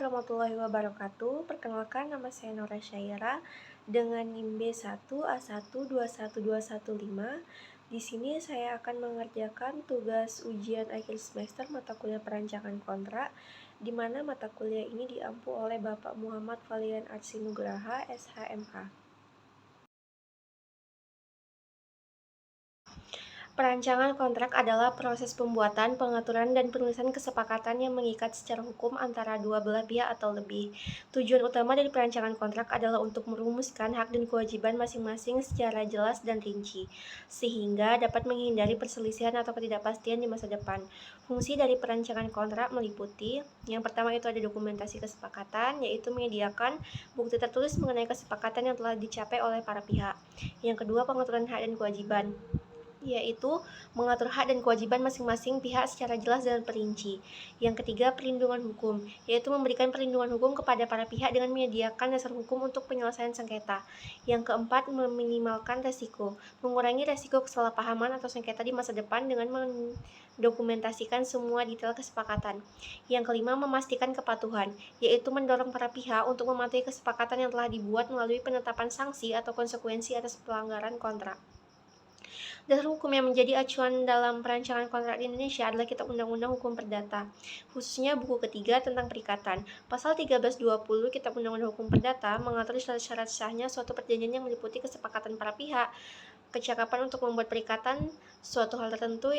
warahmatullahi wabarakatuh. Perkenalkan, nama saya Nora Syaira dengan NIM B1A1212115. Di sini saya akan mengerjakan tugas ujian akhir semester mata kuliah perancangan kontrak, di mana mata kuliah ini diampu oleh Bapak Muhammad Valian Arsy Nugraha, SHMH. Perancangan kontrak adalah proses pembuatan, pengaturan, dan penulisan kesepakatan yang mengikat secara hukum antara dua belah pihak atau lebih. Tujuan utama dari perancangan kontrak adalah untuk merumuskan hak dan kewajiban masing-masing secara jelas dan rinci, sehingga dapat menghindari perselisihan atau ketidakpastian di masa depan. Fungsi dari perancangan kontrak meliputi, yang pertama itu ada dokumentasi kesepakatan, yaitu menyediakan bukti tertulis mengenai kesepakatan yang telah dicapai oleh para pihak. Yang kedua, pengaturan hak dan kewajiban, yaitu mengatur hak dan kewajiban masing-masing pihak secara jelas dan perinci. Yang ketiga, perlindungan hukum, yaitu memberikan perlindungan hukum kepada para pihak dengan menyediakan dasar hukum untuk penyelesaian sengketa. Yang keempat, meminimalkan resiko, mengurangi resiko kesalahpahaman atau sengketa di masa depan dengan mendokumentasikan semua detail kesepakatan. Yang kelima, memastikan kepatuhan, yaitu mendorong para pihak untuk mematuhi kesepakatan yang telah dibuat melalui penetapan sanksi atau konsekuensi atas pelanggaran kontrak. Dasar hukum yang menjadi acuan dalam perancangan kontrak di Indonesia adalah Kitab Undang-Undang Hukum Perdata, khususnya buku ketiga tentang perikatan. Pasal 1320 Kitab Undang-Undang Hukum Perdata mengatur syarat-syarat sahnya suatu perjanjian yang meliputi kesepakatan para pihak, kecakapan untuk membuat perikatan, suatu hal tertentu,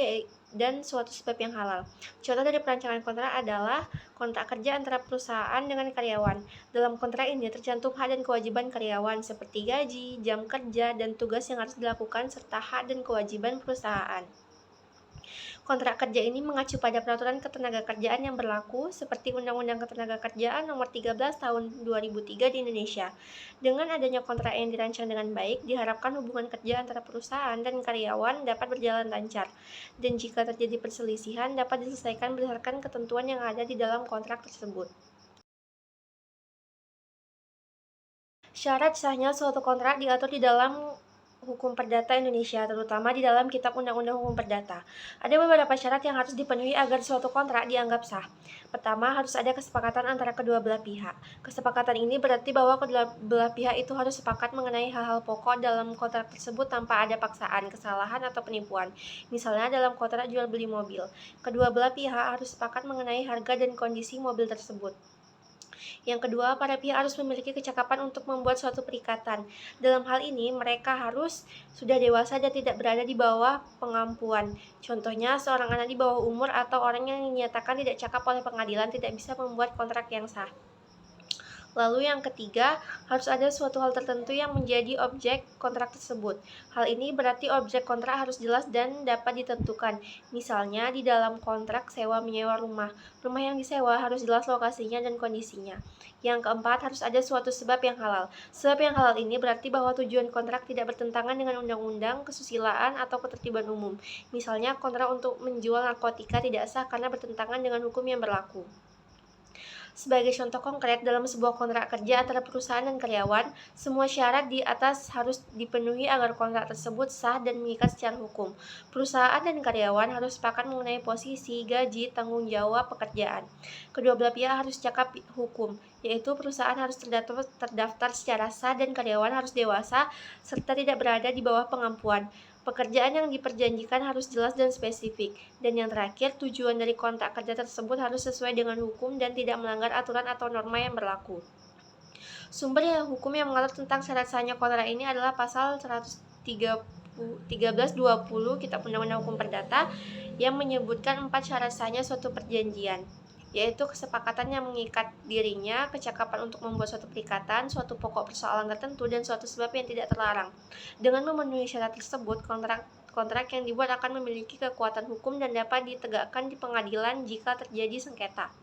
dan suatu sebab yang halal. Contoh dari perancangan kontrak adalah kontrak kerja antara perusahaan dengan karyawan. Dalam kontrak ini tercantum hak dan kewajiban karyawan seperti gaji, jam kerja, dan tugas yang harus dilakukan serta hak dan kewajiban perusahaan. Kontrak kerja ini mengacu pada peraturan ketenagakerjaan yang berlaku seperti Undang-Undang Ketenagakerjaan Nomor 13 Tahun 2003 di Indonesia. Dengan adanya kontrak yang dirancang dengan baik, diharapkan hubungan kerja antara perusahaan dan karyawan dapat berjalan lancar. Dan jika terjadi perselisihan, dapat diselesaikan berdasarkan ketentuan yang ada di dalam kontrak tersebut. Syarat sahnya suatu kontrak diatur di dalam Hukum Perdata Indonesia, terutama di dalam Kitab Undang-Undang Hukum Perdata. Ada beberapa syarat yang harus dipenuhi agar suatu kontrak dianggap sah. Pertama, harus ada kesepakatan antara kedua belah pihak. Kesepakatan ini berarti bahwa kedua belah pihak itu harus sepakat mengenai hal-hal pokok dalam kontrak tersebut tanpa ada paksaan, kesalahan, atau penipuan. Misalnya dalam kontrak jual beli mobil, kedua belah pihak harus sepakat mengenai harga dan kondisi mobil tersebut. Yang kedua, para pihak harus memiliki kecakapan untuk membuat suatu perikatan. Dalam hal ini, mereka harus sudah dewasa dan tidak berada di bawah pengampuan. Contohnya, seorang anak di bawah umur atau orang yang dinyatakan tidak cakap oleh pengadilan tidak bisa membuat kontrak yang sah. Lalu yang ketiga, harus ada suatu hal tertentu yang menjadi objek kontrak tersebut. Hal ini berarti objek kontrak harus jelas dan dapat ditentukan. Misalnya di dalam kontrak sewa menyewa rumah. Rumah yang disewa harus jelas lokasinya dan kondisinya. Yang keempat, harus ada suatu sebab yang halal. Sebab yang halal ini berarti bahwa tujuan kontrak tidak bertentangan dengan undang-undang, kesusilaan, atau ketertiban umum. Misalnya kontrak untuk menjual narkotika tidak sah karena bertentangan dengan hukum yang berlaku. Sebagai contoh konkret, dalam sebuah kontrak kerja antara perusahaan dan karyawan, semua syarat di atas harus dipenuhi agar kontrak tersebut sah dan mengikat secara hukum. Perusahaan dan karyawan harus sepakat mengenai posisi, gaji, tanggung jawab pekerjaan. Kedua belah pihak harus cakap hukum, yaitu perusahaan harus terdaftar secara sah dan karyawan harus dewasa serta tidak berada di bawah pengampuan. Pekerjaan yang diperjanjikan harus jelas dan spesifik. Dan yang terakhir, tujuan dari kontrak kerja tersebut harus sesuai dengan hukum dan tidak melanggar aturan atau norma yang berlaku. Sumber hukum yang mengatur tentang syarat sahnya kontrak ini adalah pasal 1320 Kitab Undang-Undang Hukum Perdata yang menyebutkan 4 syarat sahnya suatu perjanjian, yaitu kesepakatan yang mengikat dirinya, kecakapan untuk membuat suatu perikatan, suatu pokok persoalan tertentu, dan suatu sebab yang tidak terlarang. Dengan memenuhi syarat tersebut, kontrak yang dibuat akan memiliki kekuatan hukum dan dapat ditegakkan di pengadilan jika terjadi sengketa.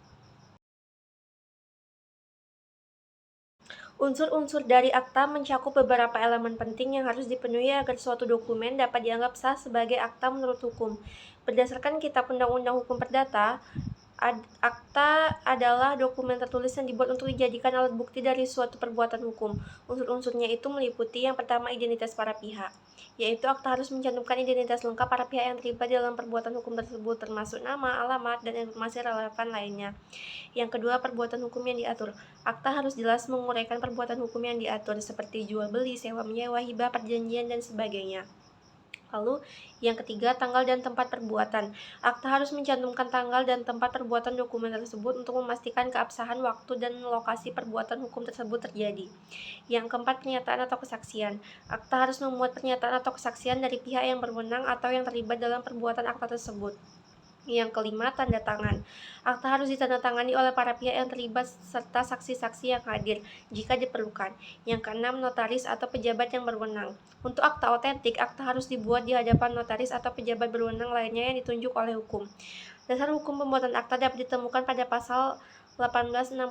Unsur-unsur dari akta mencakup beberapa elemen penting yang harus dipenuhi agar suatu dokumen dapat dianggap sah sebagai akta menurut hukum. Berdasarkan Kitab Undang-Undang Hukum Perdata, Akta adalah dokumen tertulis yang dibuat untuk dijadikan alat bukti dari suatu perbuatan hukum. Unsur-unsurnya itu meliputi yang pertama identitas para pihak, yaitu akta harus mencantumkan identitas lengkap para pihak yang terlibat dalam perbuatan hukum tersebut, termasuk nama, alamat, dan informasi relevan lainnya. Yang kedua, perbuatan hukum yang diatur. Akta harus jelas menguraikan perbuatan hukum yang diatur, seperti jual beli, sewa menyewa, hibah, perjanjian, dan sebagainya. Lalu, yang ketiga, tanggal dan tempat perbuatan. Akta harus mencantumkan tanggal dan tempat perbuatan dokumen tersebut untuk memastikan keabsahan waktu dan lokasi perbuatan hukum tersebut terjadi. Yang keempat, pernyataan atau kesaksian. Akta harus memuat pernyataan atau kesaksian dari pihak yang berwenang atau yang terlibat dalam perbuatan akta tersebut. Yang kelima, tanda tangan. Akta harus ditandatangani oleh para pihak yang terlibat serta saksi-saksi yang hadir jika diperlukan. Yang keenam, notaris atau pejabat yang berwenang. Untuk akta otentik, akta harus dibuat di hadapan notaris atau pejabat berwenang lainnya yang ditunjuk oleh hukum. Dasar hukum pembuatan akta dapat ditemukan pada pasal 1868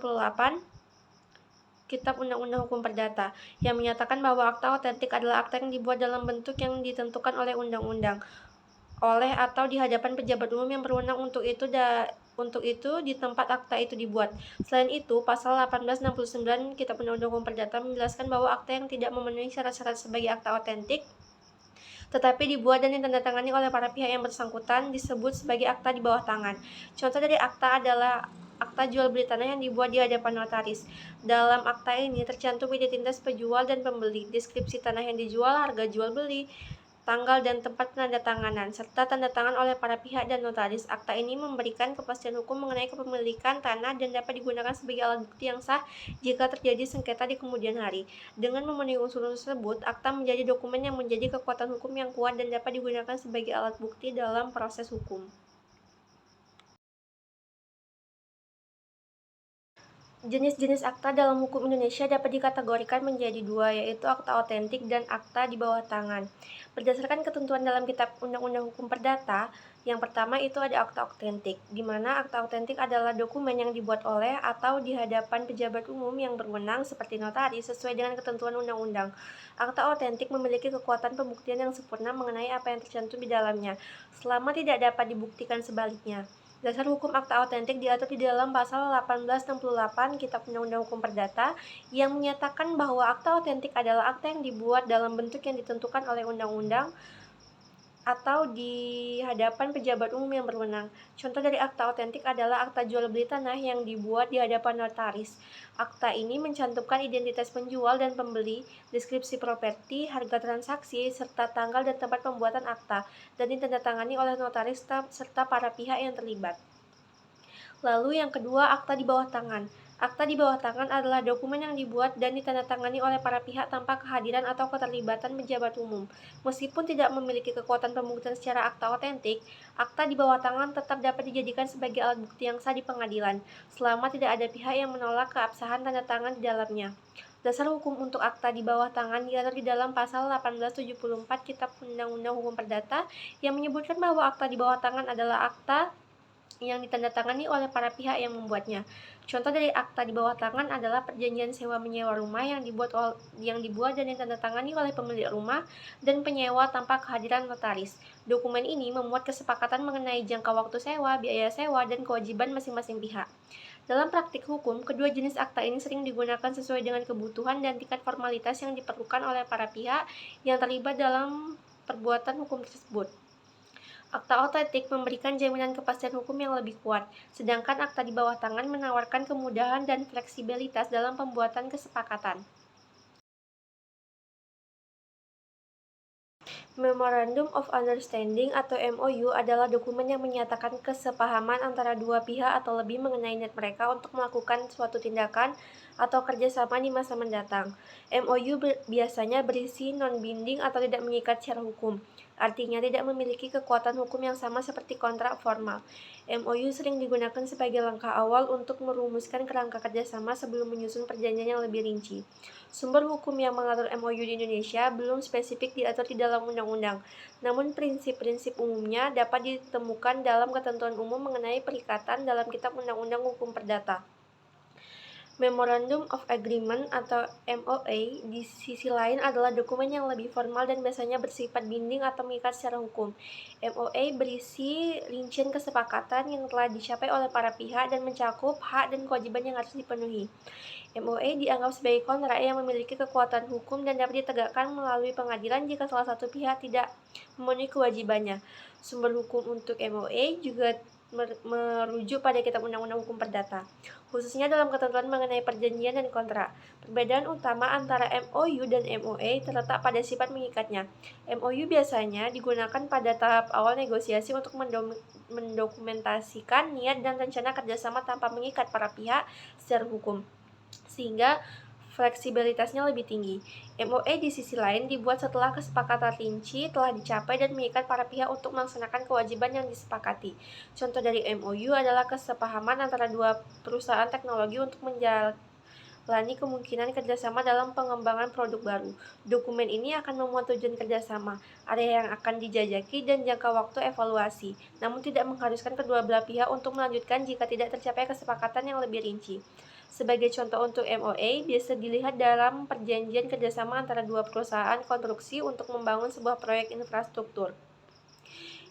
Kitab Undang-Undang Hukum Perdata, yang menyatakan bahwa akta otentik adalah akta yang dibuat dalam bentuk yang ditentukan oleh undang-undang, oleh atau di hadapan pejabat umum yang berwenang untuk itu di tempat akta itu dibuat. Selain itu, pasal 1869 Kitab Undang-Undang Hukum Perdata menjelaskan bahwa akta yang tidak memenuhi syarat-syarat sebagai akta otentik tetapi dibuat dan ditandatangani oleh para pihak yang bersangkutan disebut sebagai akta di bawah tangan. Contoh dari akta adalah akta jual beli tanah yang dibuat di hadapan notaris. Dalam akta ini tercantum identitas penjual dan pembeli, deskripsi tanah yang dijual, harga jual beli, tanggal dan tempat penandatanganan, serta tanda tangan oleh para pihak dan notaris. Akta ini memberikan kepastian hukum mengenai kepemilikan tanah dan dapat digunakan sebagai alat bukti yang sah jika terjadi sengketa di kemudian hari. Dengan memenuhi unsur-unsur tersebut, akta menjadi dokumen yang menjadi kekuatan hukum yang kuat dan dapat digunakan sebagai alat bukti dalam proses hukum. Jenis-jenis akta dalam hukum Indonesia dapat dikategorikan menjadi dua, yaitu akta otentik dan akta di bawah tangan. Berdasarkan ketentuan dalam Kitab Undang-Undang Hukum Perdata, yang pertama itu ada akta otentik, di mana akta otentik adalah dokumen yang dibuat oleh atau di hadapan pejabat umum yang berwenang seperti notaris sesuai dengan ketentuan undang-undang. Akta otentik memiliki kekuatan pembuktian yang sempurna mengenai apa yang tercantum di dalamnya, selama tidak dapat dibuktikan sebaliknya. Dasar hukum akta otentik diatur di dalam pasal 1868 Kitab Undang-Undang Hukum Perdata yang menyatakan bahwa akta otentik adalah akta yang dibuat dalam bentuk yang ditentukan oleh undang-undang atau di hadapan pejabat umum yang berwenang. Contoh dari akta otentik adalah akta jual beli tanah yang dibuat di hadapan notaris. Akta ini mencantumkan identitas penjual dan pembeli, deskripsi properti, harga transaksi, serta tanggal dan tempat pembuatan akta, dan ditandatangani oleh notaris serta para pihak yang terlibat. Lalu yang kedua, akta di bawah tangan. Akta di bawah tangan adalah dokumen yang dibuat dan ditandatangani oleh para pihak tanpa kehadiran atau keterlibatan pejabat umum. Meskipun tidak memiliki kekuatan pembuktian secara akta otentik, akta di bawah tangan tetap dapat dijadikan sebagai alat bukti yang sah di pengadilan, selama tidak ada pihak yang menolak keabsahan tanda tangan di dalamnya. Dasar hukum untuk akta di bawah tangan diatur di dalam pasal 1874 Kitab Undang-Undang Hukum Perdata yang menyebutkan bahwa akta di bawah tangan adalah akta yang ditandatangani oleh para pihak yang membuatnya. Contoh dari akta di bawah tangan adalah perjanjian sewa menyewa rumah yang dibuat dan ditandatangani oleh pemilik rumah dan penyewa tanpa kehadiran notaris. Dokumen ini memuat kesepakatan mengenai jangka waktu sewa, biaya sewa, dan kewajiban masing-masing pihak. Dalam praktik hukum, kedua jenis akta ini sering digunakan sesuai dengan kebutuhan dan tingkat formalitas yang diperlukan oleh para pihak yang terlibat dalam perbuatan hukum tersebut. Akta otentik memberikan jaminan kepastian hukum yang lebih kuat, sedangkan akta di bawah tangan menawarkan kemudahan dan fleksibilitas dalam pembuatan kesepakatan. Memorandum of Understanding atau MOU adalah dokumen yang menyatakan kesepahaman antara dua pihak atau lebih mengenai niat mereka untuk melakukan suatu tindakan atau kerjasama di masa mendatang. MOU biasanya berisi non-binding atau tidak mengikat secara hukum, artinya tidak memiliki kekuatan hukum yang sama seperti kontrak formal. MOU sering digunakan sebagai langkah awal untuk merumuskan kerangka kerjasama sebelum menyusun perjanjian yang lebih rinci. Sumber hukum yang mengatur MOU di Indonesia belum spesifik diatur di dalam undang-undang, namun prinsip-prinsip umumnya dapat ditemukan dalam ketentuan umum mengenai perikatan dalam Kitab Undang-Undang Hukum Perdata. Memorandum of Agreement atau MOA di sisi lain adalah dokumen yang lebih formal dan biasanya bersifat binding atau mengikat secara hukum. MOA berisi rincian kesepakatan yang telah dicapai oleh para pihak dan mencakup hak dan kewajiban yang harus dipenuhi. MOA dianggap sebagai kontrak yang memiliki kekuatan hukum dan dapat ditegakkan melalui pengadilan jika salah satu pihak tidak memenuhi kewajibannya. Sumber hukum untuk MOA juga merujuk pada Kitab Undang-Undang Hukum Perdata, khususnya dalam ketentuan mengenai perjanjian dan kontrak. Perbedaan utama antara MOU dan MOA terletak pada sifat mengikatnya. MOU biasanya digunakan pada tahap awal negosiasi untuk mendokumentasikan niat dan rencana kerjasama tanpa mengikat para pihak secara hukum, sehingga fleksibilitasnya lebih tinggi. MOA di sisi lain dibuat setelah kesepakatan rinci telah dicapai dan mengikat para pihak untuk melaksanakan kewajiban yang disepakati. Contoh dari MOU adalah kesepahaman antara dua perusahaan teknologi untuk menjalani kemungkinan kerjasama dalam pengembangan produk baru. Dokumen ini akan memuat tujuan kerjasama, area yang akan dijajaki, dan jangka waktu evaluasi, namun tidak mengharuskan kedua belah pihak untuk melanjutkan jika tidak tercapai kesepakatan yang lebih rinci. Sebagai contoh untuk MOA, biasa dilihat dalam perjanjian kerjasama antara dua perusahaan konstruksi untuk membangun sebuah proyek infrastruktur.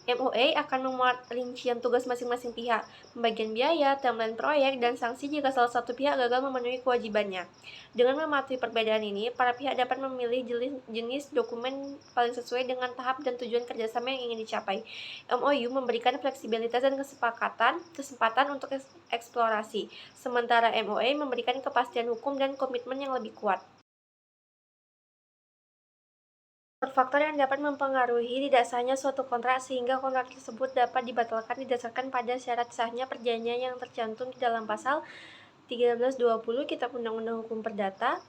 MOA akan memuat rincian tugas masing-masing pihak, pembagian biaya, timeline proyek, dan sanksi jika salah satu pihak gagal memenuhi kewajibannya. Dengan mematuhi perbedaan ini, para pihak dapat memilih jenis dokumen paling sesuai dengan tahap dan tujuan kerjasama yang ingin dicapai. MOU memberikan fleksibilitas dan kesempatan untuk eksplorasi, sementara MOA memberikan kepastian hukum dan komitmen yang lebih kuat. Faktor yang dapat mempengaruhi tidak sahnya suatu kontrak sehingga kontrak tersebut dapat dibatalkan didasarkan pada syarat sahnya perjanjian yang tercantum di dalam pasal 1320 Kitab Undang-Undang Hukum Perdata,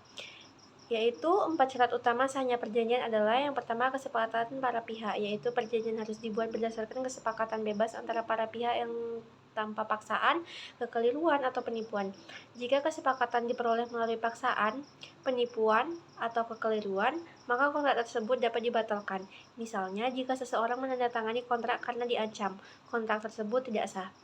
yaitu 4 syarat utama sahnya perjanjian adalah: yang pertama, kesepakatan para pihak, yaitu perjanjian harus dibuat berdasarkan kesepakatan bebas antara para pihak yang tanpa paksaan, kekeliruan, atau penipuan. Jika kesepakatan diperoleh melalui paksaan, penipuan, atau kekeliruan, maka kontrak tersebut dapat dibatalkan. Misalnya, jika seseorang menandatangani kontrak karena diancam, kontrak tersebut tidak sah.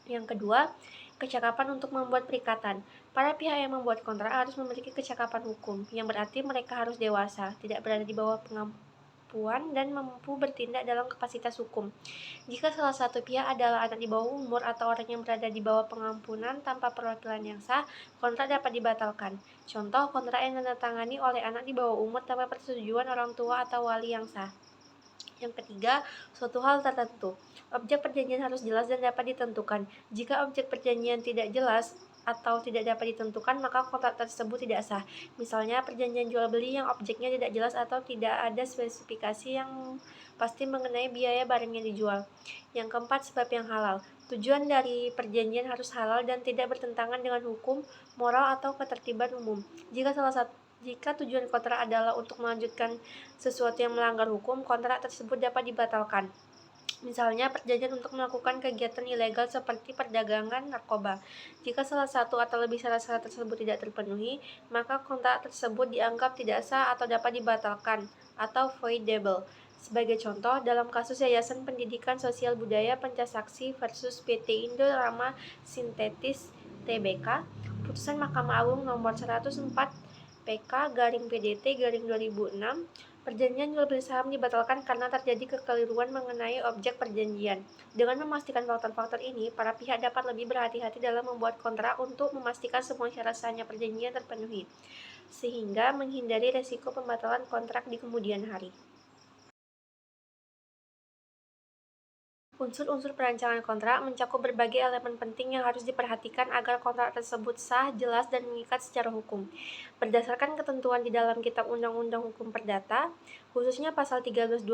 Yang kedua, kecakapan untuk membuat perikatan. Para pihak yang membuat kontrak harus memiliki kecakapan hukum, yang berarti mereka harus dewasa, tidak berada di bawah pengampuan, dan mampu bertindak dalam kapasitas hukum. Jika salah satu pihak adalah anak di bawah umur atau orang yang berada di bawah pengampunan tanpa perwakilan yang sah, kontrak dapat dibatalkan. Contoh, kontrak yang ditandatangani oleh anak di bawah umur tanpa persetujuan orang tua atau wali yang sah. Yang ketiga, suatu hal tertentu. Objek perjanjian harus jelas dan dapat ditentukan. Jika objek perjanjian tidak jelas atau tidak dapat ditentukan, maka kontrak tersebut tidak sah. Misalnya, perjanjian jual beli yang objeknya tidak jelas atau tidak ada spesifikasi yang pasti mengenai biaya barang yang dijual. Yang keempat, sebab yang halal. Tujuan dari perjanjian harus halal dan tidak bertentangan dengan hukum, moral, atau ketertiban umum. Jika tujuan kontrak adalah untuk melanjutkan sesuatu yang melanggar hukum, kontrak tersebut dapat dibatalkan. Misalnya, perjanjian untuk melakukan kegiatan ilegal seperti perdagangan narkoba. Jika salah satu atau lebih syarat-syarat tersebut tidak terpenuhi, maka kontrak tersebut dianggap tidak sah atau dapat dibatalkan atau voidable. Sebagai contoh, dalam kasus Yayasan Pendidikan Sosial Budaya Pencasaksi versus PT Indo Rama Sintetis Tbk, putusan Mahkamah Agung nomor 104 PK/PDT/2006, perjanjian jual beli saham dibatalkan karena terjadi kekeliruan mengenai objek perjanjian. Dengan memastikan faktor-faktor ini, para pihak dapat lebih berhati-hati dalam membuat kontrak untuk memastikan semua syarat sahnya perjanjian terpenuhi, sehingga menghindari resiko pembatalan kontrak di kemudian hari. Unsur-unsur perancangan kontrak mencakup berbagai elemen penting yang harus diperhatikan agar kontrak tersebut sah, jelas, dan mengikat secara hukum. Berdasarkan ketentuan di dalam Kitab Undang-Undang Hukum Perdata, khususnya pasal 1320,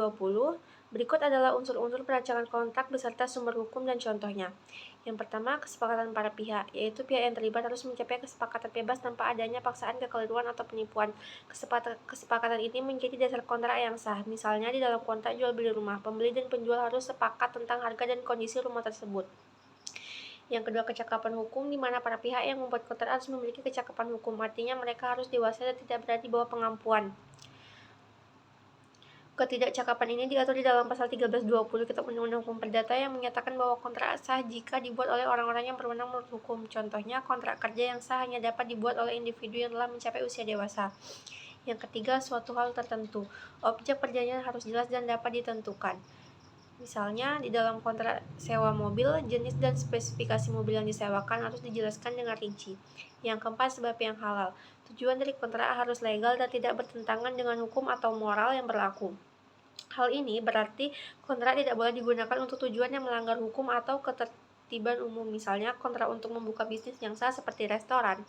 berikut adalah unsur-unsur perancangan kontrak beserta sumber hukum dan contohnya. Yang pertama, kesepakatan para pihak, yaitu pihak yang terlibat harus mencapai kesepakatan bebas tanpa adanya paksaan, kekeliruan, atau penipuan. Kesepakatan ini menjadi dasar kontrak yang sah. Misalnya, di dalam kontrak jual beli rumah, pembeli dan penjual harus sepakat tentang harga dan kondisi rumah tersebut. Yang kedua, kecakapan hukum, di mana para pihak yang membuat kontrak harus memiliki kecakapan hukum, artinya mereka harus dewasa dan tidak berada di bawah pengampuan. Ketidakcakapan ini diatur di dalam pasal 1320 Kitab Undang-Undang Hukum Perdata yang menyatakan bahwa kontrak sah jika dibuat oleh orang-orang yang berwenang menurut hukum. Contohnya, kontrak kerja yang sah hanya dapat dibuat oleh individu yang telah mencapai usia dewasa. Yang ketiga, suatu hal tertentu. Objek perjanjian harus jelas dan dapat ditentukan. Misalnya, di dalam kontrak sewa mobil, jenis dan spesifikasi mobil yang disewakan harus dijelaskan dengan rinci. Yang keempat, sebab yang halal. Tujuan dari kontrak harus legal dan tidak bertentangan dengan hukum atau moral yang berlaku. Hal ini berarti kontrak tidak boleh digunakan untuk tujuan yang melanggar hukum atau ketertiban umum, misalnya kontrak untuk membuka bisnis yang sah seperti restoran,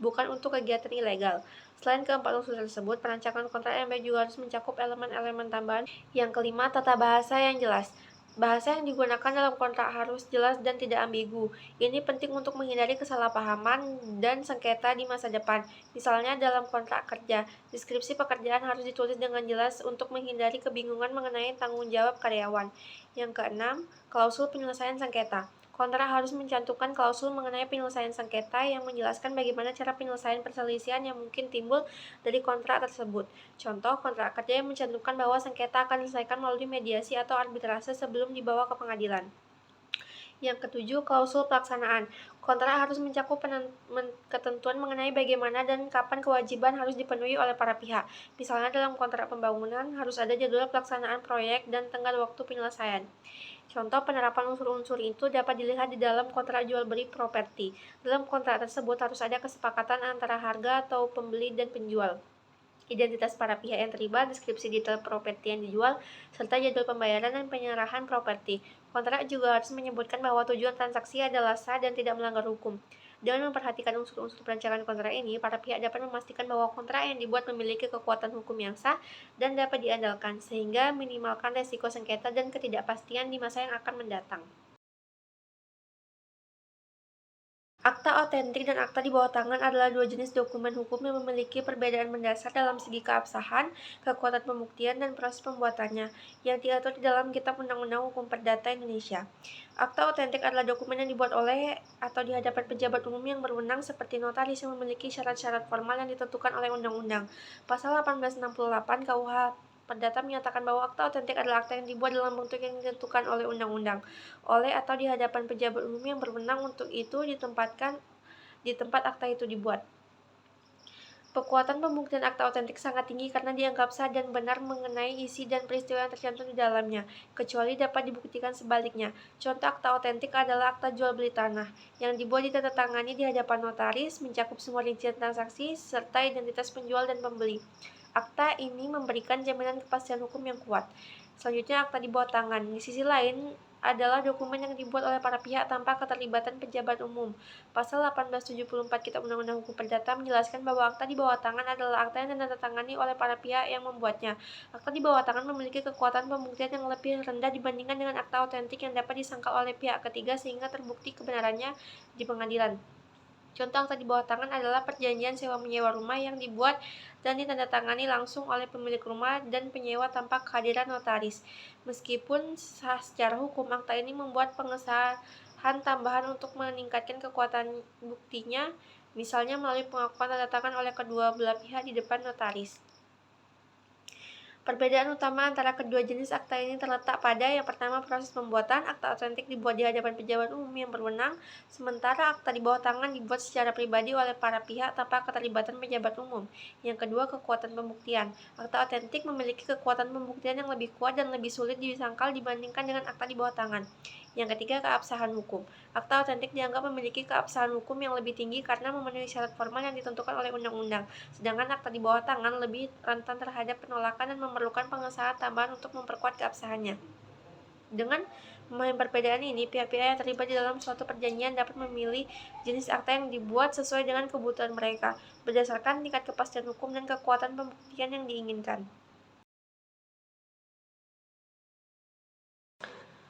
bukan untuk kegiatan ilegal. Selain keempat unsur tersebut, perancangan kontrak yang baik juga harus mencakup elemen-elemen tambahan. Yang kelima, tata bahasa yang jelas. Bahasa yang digunakan dalam kontrak harus jelas dan tidak ambigu. Ini penting untuk menghindari kesalahpahaman dan sengketa di masa depan. Misalnya dalam kontrak kerja, deskripsi pekerjaan harus ditulis dengan jelas untuk menghindari kebingungan mengenai tanggung jawab karyawan. Yang keenam, klausul penyelesaian sengketa. Kontrak harus mencantumkan klausul mengenai penyelesaian sengketa yang menjelaskan bagaimana cara penyelesaian perselisihan yang mungkin timbul dari kontrak tersebut. Contoh, kontrak kerja yang mencantumkan bahwa sengketa akan diselesaikan melalui mediasi atau arbitrase sebelum dibawa ke pengadilan. Yang ketujuh, klausul pelaksanaan. Kontrak harus mencakup ketentuan mengenai bagaimana dan kapan kewajiban harus dipenuhi oleh para pihak. Misalnya dalam kontrak pembangunan harus ada jadwal pelaksanaan proyek dan tenggat waktu penyelesaian. Contoh penerapan unsur-unsur itu dapat dilihat di dalam kontrak jual beli properti. Dalam kontrak tersebut harus ada kesepakatan antara harga atau pembeli dan penjual, identitas para pihak yang terlibat, deskripsi detail properti yang dijual, serta jadwal pembayaran dan penyerahan properti. Kontrak juga harus menyebutkan bahwa tujuan transaksi adalah sah dan tidak melanggar hukum. Dengan memperhatikan unsur-unsur perancangan kontrak ini, para pihak dapat memastikan bahwa kontrak yang dibuat memiliki kekuatan hukum yang sah dan dapat diandalkan, sehingga minimalkan resiko sengketa dan ketidakpastian di masa yang akan mendatang. Akta otentik dan akta di bawah tangan adalah dua jenis dokumen hukum yang memiliki perbedaan mendasar dalam segi keabsahan, kekuatan pembuktian, dan proses pembuatannya, yang diatur di dalam Kitab Undang-Undang Hukum Perdata Indonesia. Akta otentik adalah dokumen yang dibuat oleh atau di hadapan pejabat umum yang berwenang seperti notaris yang memiliki syarat-syarat formal yang ditentukan oleh undang-undang. Pasal 1868 KUH Perdata menyatakan bahwa akta otentik adalah akta yang dibuat dalam bentuk yang ditentukan oleh undang-undang, oleh atau di hadapan pejabat umum yang berwenang untuk itu ditempatkan di tempat akta itu dibuat. Kekuatan pembuktian akta otentik sangat tinggi karena dianggap sah dan benar mengenai isi dan peristiwa yang tercantum di dalamnya, kecuali dapat dibuktikan sebaliknya. Contoh akta otentik adalah akta jual beli tanah, yang dibuat ditandatangani di hadapan notaris, mencakup semua rincian transaksi, serta identitas penjual dan pembeli. Akta ini memberikan jaminan kepastian hukum yang kuat. Selanjutnya, akta di bawah tangan. Di sisi lain, adalah dokumen yang dibuat oleh para pihak tanpa keterlibatan pejabat umum. Pasal 1874 Kitab Undang-Undang Hukum Perdata menjelaskan bahwa akta di bawah tangan adalah akta yang ditandatangani oleh para pihak yang membuatnya. Akta di bawah tangan memiliki kekuatan pembuktian yang lebih rendah dibandingkan dengan akta otentik yang dapat disangkal oleh pihak ketiga sehingga terbukti kebenarannya di pengadilan. Contoh akta di bawah tangan adalah perjanjian sewa-menyewa rumah yang dibuat dan ditandatangani langsung oleh pemilik rumah dan penyewa tanpa kehadiran notaris. Meskipun sah secara hukum, akta ini membuat pengesahan tambahan untuk meningkatkan kekuatan buktinya, misalnya melalui pengakuan tanda tangan oleh kedua belah pihak di depan notaris. Perbedaan utama antara kedua jenis akta ini terletak pada yang pertama, proses pembuatan. Akta otentik dibuat di hadapan pejabat umum yang berwenang, sementara akta di bawah tangan dibuat secara pribadi oleh para pihak tanpa keterlibatan pejabat umum. Yang kedua, kekuatan pembuktian. Akta otentik memiliki kekuatan pembuktian yang lebih kuat dan lebih sulit disangkal dibandingkan dengan akta di bawah tangan. Yang ketiga, keabsahan hukum. Akta otentik dianggap memiliki keabsahan hukum yang lebih tinggi karena memenuhi syarat formal yang ditentukan oleh undang-undang, sedangkan akta di bawah tangan lebih rentan terhadap penolakan dan memerlukan pengesahan tambahan untuk memperkuat keabsahannya. Dengan memahami perbedaan ini, pihak-pihak yang terlibat di dalam suatu perjanjian dapat memilih jenis akta yang dibuat sesuai dengan kebutuhan mereka, berdasarkan tingkat kepastian hukum dan kekuatan pembuktian yang diinginkan.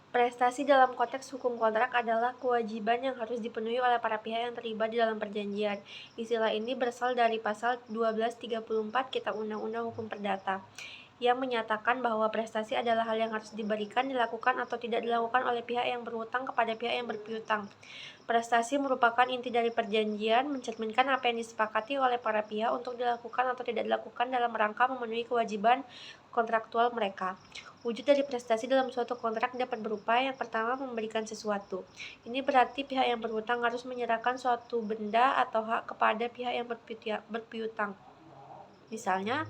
Prestasi dalam konteks hukum kontrak adalah kewajiban yang harus dipenuhi oleh para pihak yang terlibat di dalam perjanjian. Istilah ini berasal dari pasal 1234 Kitab Undang-Undang Hukum Perdata, yang menyatakan bahwa prestasi adalah hal yang harus diberikan, dilakukan, atau tidak dilakukan oleh pihak yang berhutang kepada pihak yang berpiutang. Prestasi merupakan inti dari perjanjian, mencerminkan apa yang disepakati oleh para pihak untuk dilakukan atau tidak dilakukan dalam rangka memenuhi kewajiban kontraktual mereka. Wujud dari prestasi dalam suatu kontrak dapat berupa yang pertama memberikan sesuatu. Ini berarti pihak yang berhutang harus menyerahkan suatu benda atau hak kepada pihak yang berpiutang. Misalnya,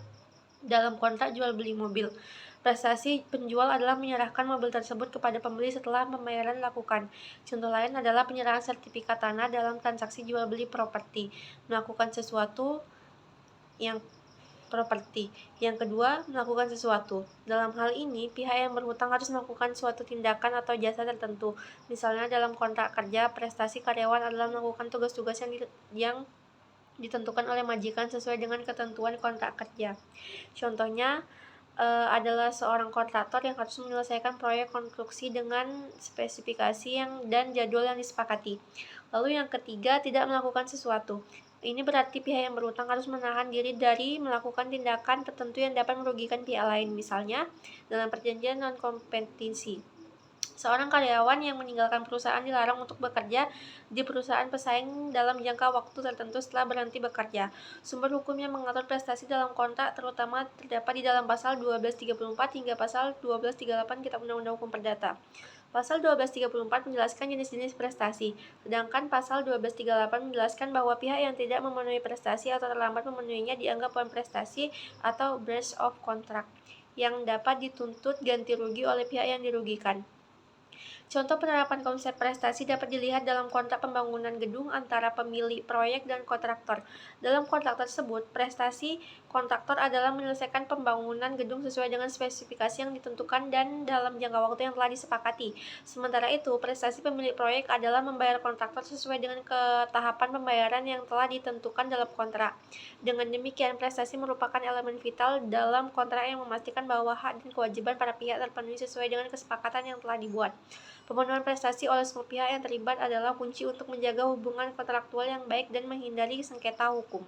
dalam kontrak jual beli mobil, prestasi penjual adalah menyerahkan mobil tersebut kepada pembeli setelah pembayaran dilakukan. Contoh lain adalah penyerahan sertifikat tanah dalam transaksi jual beli properti, melakukan sesuatu yang properti. Yang kedua, melakukan sesuatu. Dalam hal ini, pihak yang berhutang harus melakukan suatu tindakan atau jasa tertentu. Misalnya dalam kontrak kerja, prestasi karyawan adalah melakukan tugas-tugas yang ditentukan oleh majikan sesuai dengan ketentuan kontrak kerja. Contohnya adalah seorang kontraktor yang harus menyelesaikan proyek konstruksi dengan spesifikasi dan jadwal yang disepakati. Lalu yang ketiga, tidak melakukan sesuatu. Ini berarti pihak yang berhutang harus menahan diri dari melakukan tindakan tertentu yang dapat merugikan pihak lain, misalnya dalam perjanjian non-kompetisi. Seorang karyawan yang meninggalkan perusahaan dilarang untuk bekerja di perusahaan pesaing dalam jangka waktu tertentu setelah berhenti bekerja. Sumber hukum yang mengatur prestasi dalam kontrak terutama terdapat di dalam pasal 1234 hingga pasal 1238 Kitab Undang-Undang Hukum Perdata. Pasal 1234 menjelaskan jenis-jenis prestasi, sedangkan pasal 1238 menjelaskan bahwa pihak yang tidak memenuhi prestasi atau terlambat memenuhinya dianggap bukan prestasi atau breach of contract, yang dapat dituntut ganti rugi oleh pihak yang dirugikan. Contoh penerapan konsep prestasi dapat dilihat dalam kontrak pembangunan gedung antara pemilik proyek dan kontraktor. Dalam kontrak tersebut, prestasi kontraktor adalah menyelesaikan pembangunan gedung sesuai dengan spesifikasi yang ditentukan dan dalam jangka waktu yang telah disepakati. Sementara itu, prestasi pemilik proyek adalah membayar kontraktor sesuai dengan ketahapan pembayaran yang telah ditentukan dalam kontrak. Dengan demikian, prestasi merupakan elemen vital dalam kontrak yang memastikan bahwa hak dan kewajiban para pihak terpenuhi sesuai dengan kesepakatan yang telah dibuat. Pemenuhan prestasi oleh semua pihak yang terlibat adalah kunci untuk menjaga hubungan kontraktual yang baik dan menghindari sengketa hukum.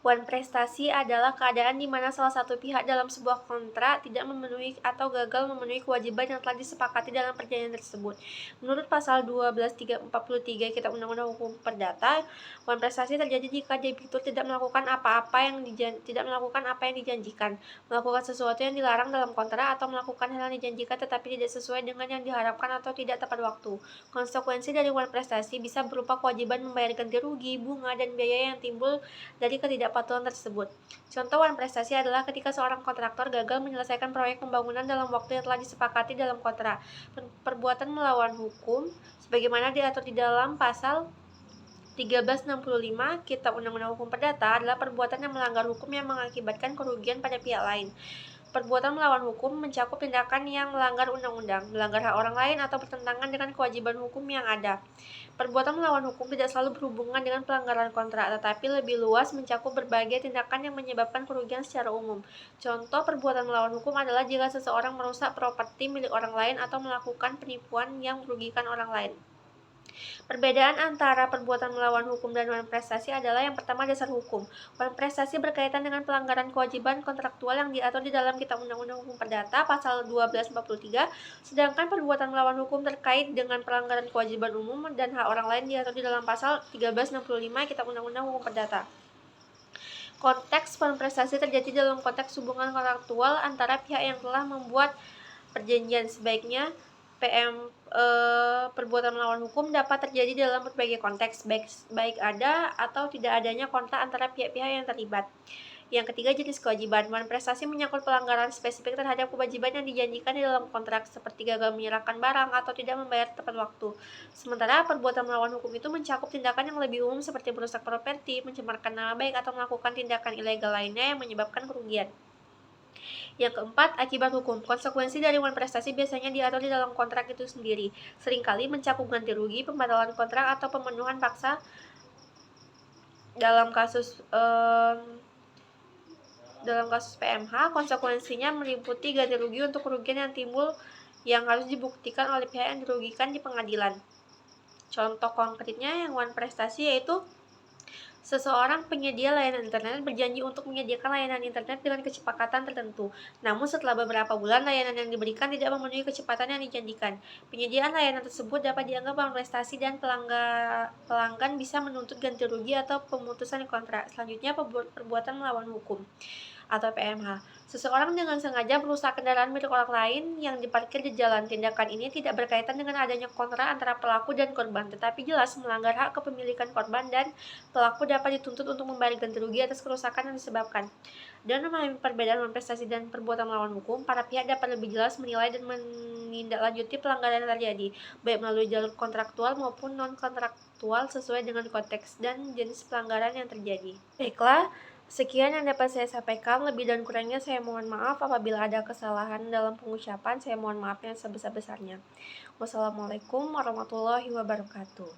Wan prestasi adalah keadaan di mana salah satu pihak dalam sebuah kontrak tidak memenuhi atau gagal memenuhi kewajiban yang telah disepakati dalam perjanjian tersebut. Menurut pasal 1243 Kitab Undang-Undang Hukum Perdata, wan prestasi terjadi jika debitur tidak melakukan apa yang dijanjikan, melakukan sesuatu yang dilarang dalam kontrak atau melakukan hal yang dijanjikan tetapi tidak sesuai dengan yang diharapkan atau tidak tepat waktu. Konsekuensi dari wan prestasi bisa berupa kewajiban membayar ganti rugi, bunga, dan biaya yang timbul dari ketidakpatuhan tersebut. Contoh wan prestasi adalah ketika seorang kontraktor gagal menyelesaikan proyek pembangunan dalam waktu yang telah disepakati dalam kontrak. Perbuatan melawan hukum sebagaimana diatur di dalam pasal 1365 Kitab Undang-Undang Hukum Perdata adalah perbuatan yang melanggar hukum yang mengakibatkan kerugian pada pihak lain. Perbuatan melawan hukum mencakup tindakan yang melanggar undang-undang, melanggar hak orang lain, atau bertentangan dengan kewajiban hukum yang ada. Perbuatan melawan hukum tidak selalu berhubungan dengan pelanggaran kontrak, tetapi lebih luas mencakup berbagai tindakan yang menyebabkan kerugian secara umum. Contoh perbuatan melawan hukum adalah jika seseorang merusak properti milik orang lain atau melakukan penipuan yang merugikan orang lain. Perbedaan antara perbuatan melawan hukum dan wan prestasi adalah yang pertama dasar hukum. Wan prestasi berkaitan dengan pelanggaran kewajiban kontraktual yang diatur di dalam Kitab Undang-Undang Hukum Perdata pasal 1243, sedangkan perbuatan melawan hukum terkait dengan pelanggaran kewajiban umum dan hak orang lain diatur di dalam pasal 1365 Kitab Undang-Undang Hukum Perdata. Konteks wan prestasi terjadi dalam konteks hubungan kontraktual antara pihak yang telah membuat perjanjian. Sebaiknya perbuatan melawan hukum dapat terjadi dalam berbagai konteks, baik ada atau tidak adanya kontrak antara pihak-pihak yang terlibat. Yang ketiga, jenis kewajiban. Wan prestasi menyangkut pelanggaran spesifik terhadap kewajiban yang dijanjikan di dalam kontrak, seperti gagal menyerahkan barang atau tidak membayar tepat waktu. Sementara perbuatan melawan hukum itu mencakup tindakan yang lebih umum seperti merusak properti, mencemarkan nama baik, atau melakukan tindakan ilegal lainnya yang menyebabkan kerugian. Yang keempat, akibat hukum. Konsekuensi dari wan prestasi biasanya diatur di dalam kontrak itu sendiri. Seringkali mencakup ganti rugi, pembatalan kontrak, atau pemenuhan paksa. Dalam kasus PMH, konsekuensinya meliputi ganti rugi untuk kerugian yang timbul yang harus dibuktikan oleh pihak yang dirugikan di pengadilan. Contoh konkretnya yang wan prestasi yaitu Seseorang penyedia layanan internet berjanji untuk menyediakan layanan internet dengan kecepatan tertentu. Namun setelah beberapa bulan, layanan yang diberikan tidak memenuhi kecepatan yang dijanjikan. Penyediaan layanan tersebut dapat dianggap prestasi dan pelanggan bisa menuntut ganti rugi atau pemutusan kontrak. Selanjutnya, perbuatan melawan hukum atau PMH. Seseorang dengan sengaja merusak kendaraan milik orang lain yang diparkir di jalan. Tindakan ini tidak berkaitan dengan adanya kontrak antara pelaku dan korban, tetapi jelas melanggar hak kepemilikan korban dan pelaku dapat dituntut untuk membayar ganti rugi atas kerusakan yang disebabkan. Dengan memahami perbedaan prestasi dan perbuatan melawan hukum, para pihak dapat lebih jelas menilai dan menindaklanjuti pelanggaran yang terjadi, baik melalui jalur kontraktual maupun non-kontraktual sesuai dengan konteks dan jenis pelanggaran yang terjadi. Baiklah, sekian yang dapat saya sampaikan. Lebih dan kurangnya saya mohon maaf apabila ada kesalahan dalam pengucapan. Saya mohon maaf yang sebesar-besarnya. Wassalamualaikum warahmatullahi wabarakatuh.